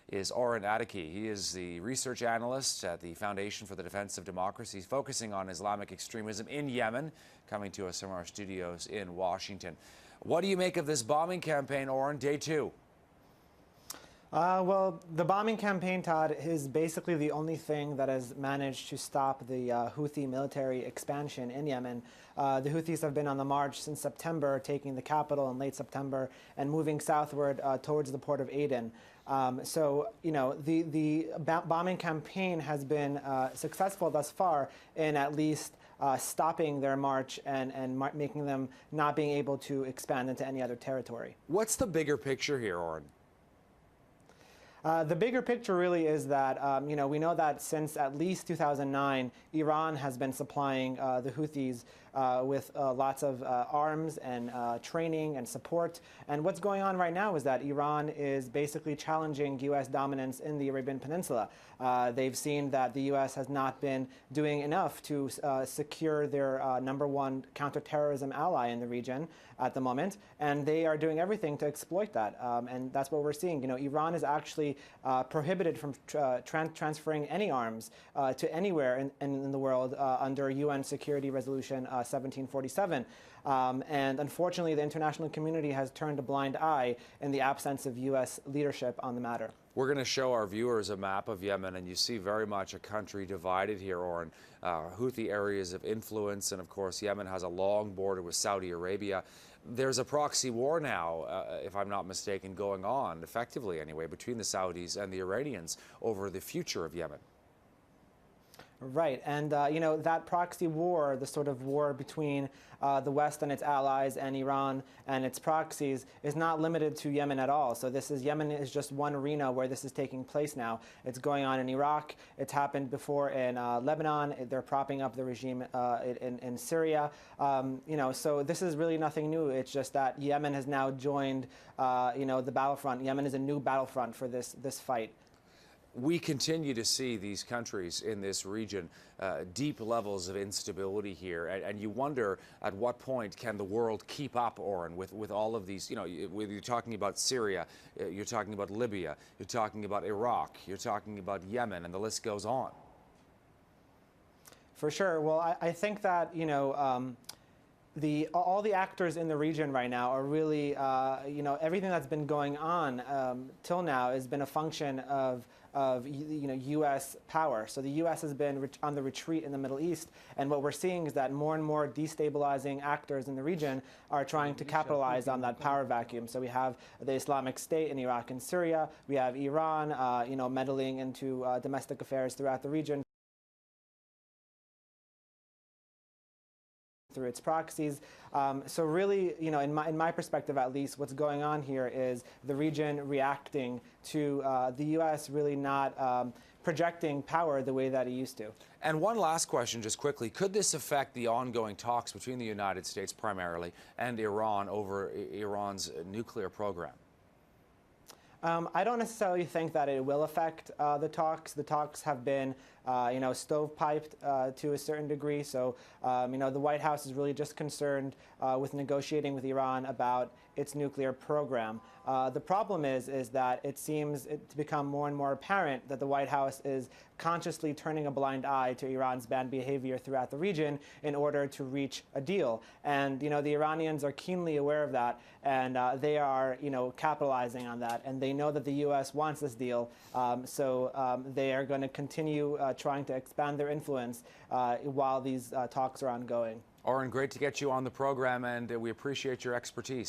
is Oren Adaki. He is the research analyst at the Foundation for the Defense of Democracy, focusing on Islamic extremism in Yemen, coming to us from our studios in Washington. What do you make of this bombing campaign, Oren, day two? Well, the bombing campaign, Todd, is basically the only thing that has managed to stop the Houthi military expansion in Yemen. The Houthis have been on the march since September, taking the capital in late September and moving southward towards the port of Aden. So, you know, the bombing campaign has been successful thus far in at least stopping their march and making them not being able to expand into any other territory. What's the bigger picture here, Oren? The bigger picture really is that, you know, we know that since at least 2009, Iran has been supplying the Houthis with lots of arms and training and support. And what's going on right now is that Iran is basically challenging U.S. dominance in the Arabian Peninsula. They've seen that the U.S. has not been doing enough to secure their #1 counterterrorism ally in the region at the moment, and they are doing everything to exploit that. And that's what we're seeing. You know, Iran is actually prohibited from transferring any arms to anywhere in the world under UN Security Resolution 1747. And unfortunately, the international community has turned a blind eye in the absence of U.S. leadership on the matter. We're going to show our viewers a map of Yemen, and you see very much a country divided here, Oren. Houthi areas of influence, and of course, Yemen has a long border with Saudi Arabia. There's a proxy war now, if I'm not mistaken, going on, effectively anyway, between the Saudis and the Iranians over the future of Yemen. Right, and you know, that proxy war, the sort of war between the West and its allies and Iran and its proxies, is not limited to Yemen at all. So Yemen is just one arena where this is taking place now. It's going on in Iraq. It's happened before in Lebanon. They're propping up the regime in Syria. You know, so this is really nothing new. It's just that Yemen has now joined, you know, the battlefront. Yemen is a new battlefront for this fight. We continue to see these countries in this region, deep levels of instability here, and you wonder at what point can the world keep up, Oren, with all of these, you know, you're talking about Syria, you're talking about Libya, you're talking about Iraq, you're talking about Yemen, and the list goes on. For sure. Well, I think that, you know, all the actors in the region right now are really, you know, everything that's been going on till now has been a function of you know, U.S. power. So the U.S. has been on the retreat in the Middle East, and what we're seeing is that more and more destabilizing actors in the region are trying to capitalize on that power vacuum. So we have the Islamic State in Iraq and Syria. We have Iran, you know, meddling into domestic affairs throughout the region through its proxies. So really, you know, in my perspective at least, what's going on here is the region reacting to the U.S. really not projecting power the way that it used to. And one last question, just quickly. Could this affect the ongoing talks between the United States primarily and Iran over Iran's nuclear program? I don't necessarily think that it will affect the talks. The talks have been, you know, stovepiped to a certain degree. So, you know, the White House is really just concerned with negotiating with Iran about its nuclear program. The problem is that it seems to become more and more apparent that the White House is consciously turning a blind eye to Iran's bad behavior throughout the region in order to reach a deal. And, you know, the Iranians are keenly aware of that, and they are, you know, capitalizing on that. And they know that the U.S. wants this deal, so they are going to continue trying to expand their influence while these talks are ongoing. Oren, great to get you on the program, and we appreciate your expertise.